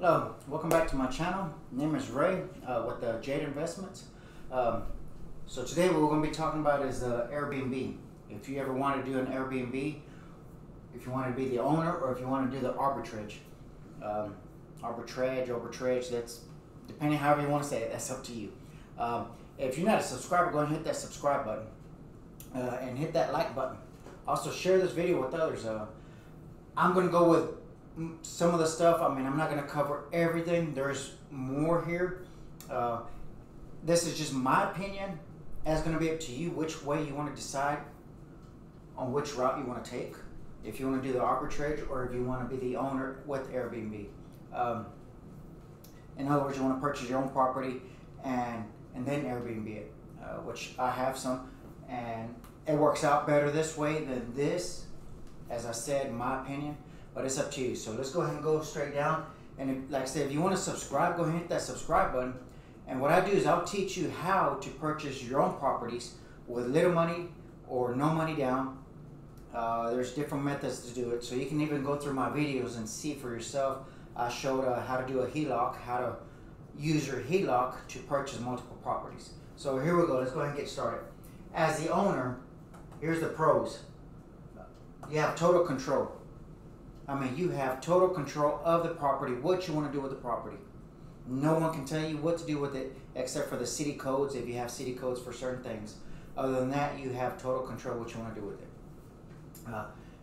Hello, welcome back to my channel. My name is Ray with the Jade Investments. So today what we're going to be talking about is the Airbnb. If you ever want to do an Airbnb, if you want to be the owner, or if you want to do the arbitrage. Arbitrage, that's depending however you want to say it, that's up to you. If you're not a subscriber, go ahead and hit that subscribe button and hit that like button. Also share this video with others. I'm going to go with some of the stuff. I mean, I'm not going to cover everything. There's more here. This is just my opinion. It's going to be up to you which way you want to decide on which route you want to take. If you want to do the arbitrage or if you want to be the owner with Airbnb. In other words, you want to purchase your own property and then Airbnb it, which I have some, and it works out better this way than this, as I said, in my opinion. But it's up to you. So let's go ahead and go straight down. And if, like I said, if you want to subscribe, go ahead and hit that subscribe button. And what I do is I'll teach you how to purchase your own properties with little money or no money down. There's different methods to do it. So you can even go through my videos and see for yourself. I showed how to do a HELOC, how to use your HELOC to purchase multiple properties. So here we go. Let's go ahead and get started. As the owner, here's the pros. You have total control. I mean, you have total control of the property, what you want to do with the property. No one can tell you what to do with it except for the city codes, if you have city codes for certain things. Other than that, you have total control what you want to do with it.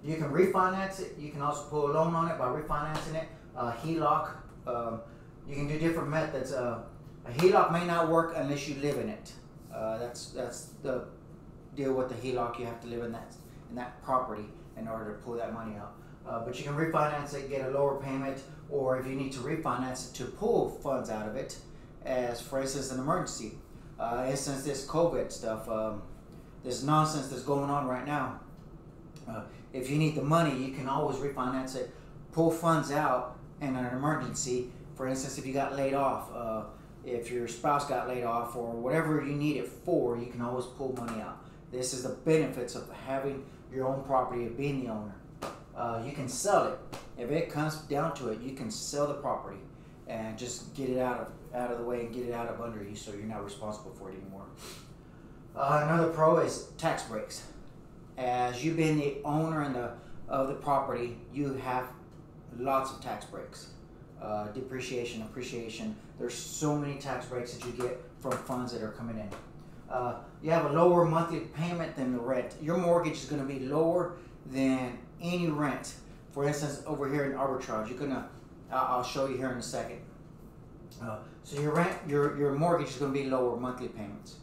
You can refinance it. You can also pull a loan on it by refinancing it. HELOC, you can do different methods. A HELOC may not work unless you live in it. That's the deal with the HELOC. You have to live in that property in order to pull that money out. But you can refinance it, get a lower payment, or if you need to refinance it to pull funds out of it, as for instance an emergency. Since this COVID stuff, this nonsense that's going on right now, if you need the money, you can always refinance it, pull funds out in an emergency. For instance, if you got laid off, if your spouse got laid off, or whatever you need it for, you can always pull money out. This is the benefits of having your own property, of being the owner. You can sell it. If it comes down to it, you can sell the property and just get it out of the way and get it out of under you, so you're not responsible for it anymore. Another pro is tax breaks. As you being the owner of the property, you have lots of tax breaks. Depreciation, appreciation. There's so many tax breaks that you get from funds that are coming in. You have a lower monthly payment than the rent. Your mortgage is going to be lower than any rent. For instance, over here in Arbitrage, you're gonna, I'll show you here in a second. So your rent, your mortgage is going to be lower monthly payments.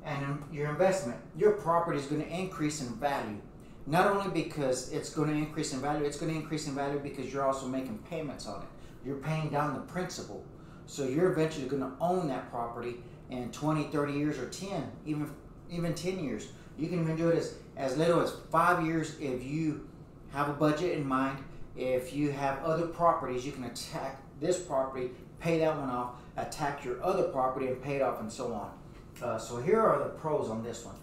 And your investment, your property is going to increase in value. Not only because it's going to increase in value, it's going to increase in value because you're also making payments on it. You're paying down the principal. So you're eventually going to own that property in 20, 30 years, or 10, even 10 years. You can even do it as little as 5 years if you have a budget in mind. If you have other properties, you can attack this property, pay that one off, attack your other property and pay it off, and so on. So here are the pros on this one.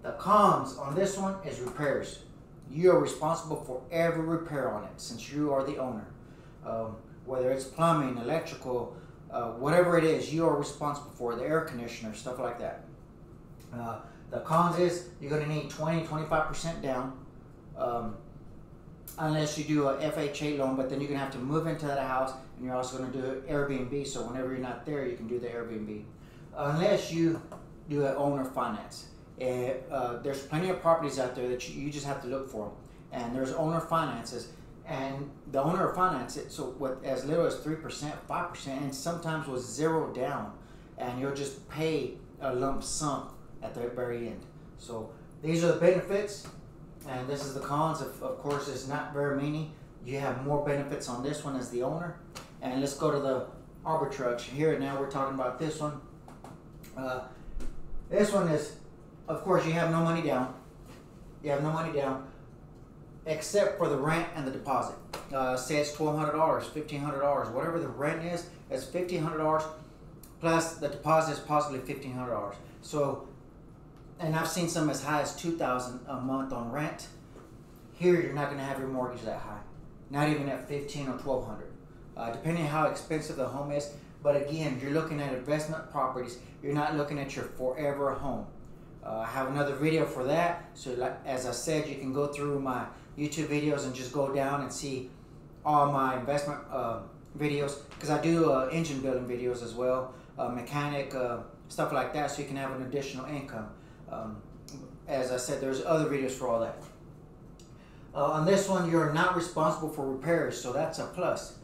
The cons on this one is repairs. You are responsible for every repair on it since you are the owner. Whether it's plumbing, electrical, whatever it is, you are responsible for the air conditioner, stuff like that. The cons is you're going to need 20-25% down, unless you do a FHA loan, but then you're going to have to move into that house, and you're also going to do Airbnb, so whenever you're not there, you can do the Airbnb. Unless you do an owner finance. There's plenty of properties out there that you just have to look for them, and there's owner finances, and the owner finance it so with as little as 3%, 5%, and sometimes with zero down, and you'll just pay a lump sum at the very end. So these are the benefits, and this is the cons. Of course, it's not very many. You have more benefits on this one as the owner. And let's go to the arbitrage. Here now we're talking about this one. This one is, of course, you have no money down. You have no money down except for the rent and the deposit. Say it's $1,200, $1,500, whatever the rent is, it's $1,500 plus the deposit is possibly $1,500. So, and I've seen some as high as $2,000 a month on rent. Here, you're not going to have your mortgage that high. Not even at $1,500 or $1,200. depending on how expensive the home is. But again, you're looking at investment properties. You're not looking at your forever home. I have another video for that. So like, as I said, you can go through my YouTube videos and just go down and see all my investment videos, because I do engine building videos as well, mechanic, stuff like that, so you can have an additional income. As I said, there's other videos for all that. On this one, you're not responsible for repairs, so that's a plus.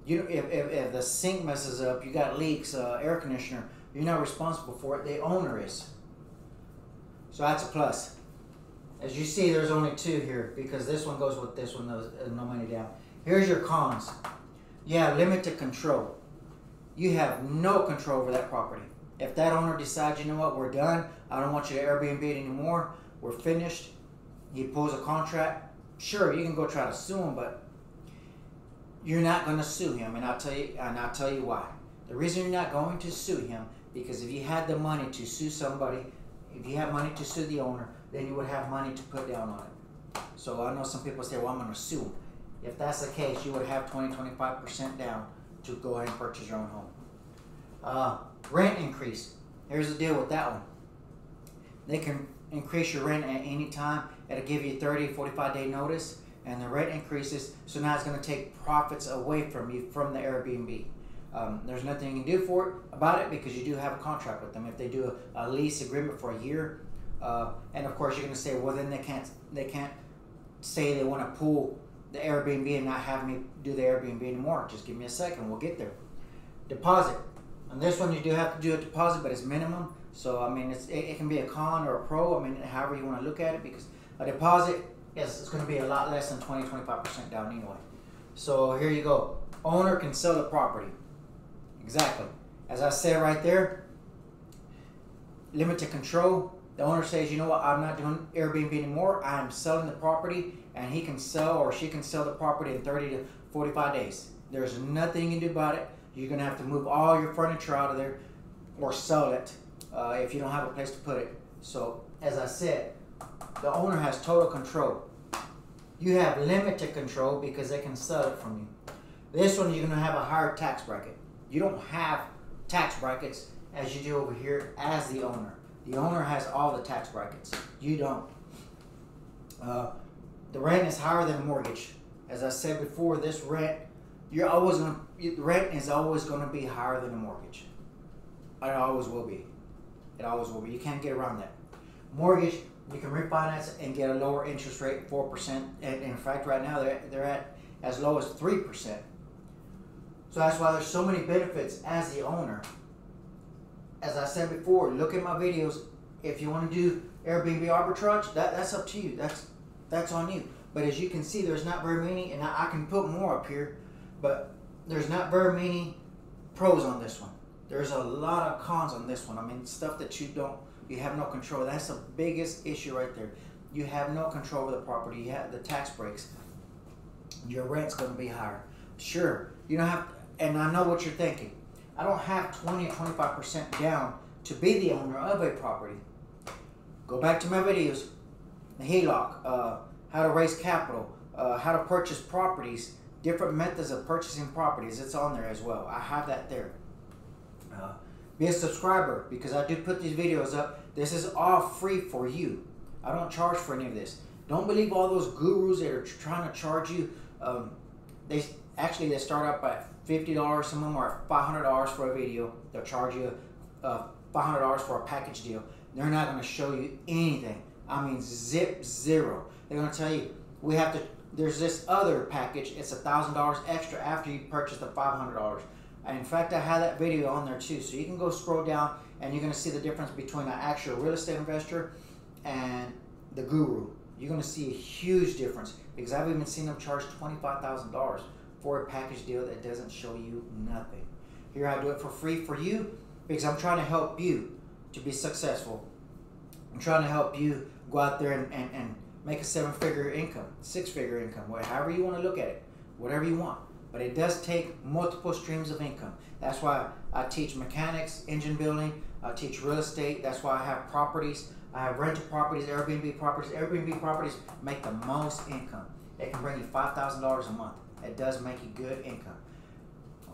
If the sink messes up, you got leaks, air conditioner, you're not responsible for it. The owner is. So that's a plus. As you see, there's only two here because this one goes with this one. No money down. Here's your cons. You have limited control. You have no control over that property. If that owner decides, you know what, we're done, I don't want you to Airbnb it anymore, we're finished, he pulls a contract, sure, you can go try to sue him, but you're not going to sue him, and I'll tell you why. The reason you're not going to sue him, because if you had the money to sue somebody, if you have money to sue the owner, then you would have money to put down on it. So I know some people say, well, I'm going to sue him. If that's the case, you would have 20-25% down to go ahead and purchase your own home. Rent increase. Here's the deal with that one. They can increase your rent at any time. It'll give you 30-45 day notice, and the rent increases. So now it's going to take profits away from you from the Airbnb. There's nothing you can do about it because you do have a contract with them. If they do a lease agreement for a year, and of course you're going to say, well, then they can't say they want to pull the Airbnb and not have me do the Airbnb anymore. Just give me a second, we'll get there. Deposit. On this one, you do have to do a deposit, but it's minimum. So I mean, it can be a con or a pro. I mean, however you want to look at it, because a deposit, yes, it's going to be a lot less than 20-25% down anyway. So here you go. Owner can sell the property. Exactly. As I said right there, limited control. The owner says, you know what, I'm not doing Airbnb anymore. I'm selling the property, and he can sell or she can sell the property in 30-45 days. There's nothing you can do about it. You're going to have to move all your furniture out of there or sell it if you don't have a place to put it. So, as I said, the owner has total control. You have limited control because they can sell it from you. This one, you're going to have a higher tax bracket. You don't have tax brackets as you do over here as the owner. The owner has all the tax brackets. You don't. The rent is higher than mortgage. As I said before, this rent, the rent is always going to be higher than the mortgage. It always will be. It always will be. You can't get around that. Mortgage, you can refinance and get a lower interest rate, 4%. And in fact, right now they're at as low as 3%. So that's why there's so many benefits as the owner. As I said before, look at my videos. If you want to do Airbnb arbitrage, that's up to you. That's on you. But as you can see, there's not very many, and I can put more up here, but there's not very many pros on this one. There's a lot of cons on this one. I mean, stuff that you have no control. That's the biggest issue right there. You have no control over the property. You have the tax breaks. Your rent's going to be higher. Sure, you don't have, and I know what you're thinking. I don't have 20-25% down to be the owner of a property. Go back to my videos, the HELOC, how to raise capital, how to purchase properties, different methods of purchasing properties. It's on there as well. I have that there. Be a subscriber because I do put these videos up. This is all free for you. I don't charge for any of this. Don't believe all those gurus that are trying to charge you. They start up at $50. Some of them are $500 for a video. They'll charge you $500 for a package deal. They're not going to show you anything. I mean, zero. They're going to tell you there's this other package. It's $1,000 extra after you purchase the $500. In fact, I have that video on there too. So you can go scroll down and you're going to see the difference between an actual real estate investor and the guru. You're going to see a huge difference because I've even seen them charge $25,000 for a package deal that doesn't show you nothing. Here I do it for free for you because I'm trying to help you to be successful. I'm trying to help you go out there and make a 7-figure income, 6-figure income, however you want to look at it, whatever you want. But it does take multiple streams of income. That's why I teach mechanics, engine building, I teach real estate. That's why I have properties. I have rental properties, Airbnb properties. Airbnb properties make the most income. It can bring you $5,000 a month. It does make you good income.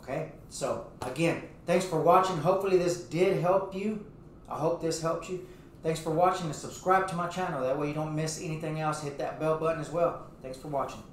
Okay, so again, thanks for watching. Hopefully this did help you. I hope this helps you. Thanks for watching, and subscribe to my channel. That way you don't miss anything else. Hit that bell button as well. Thanks for watching.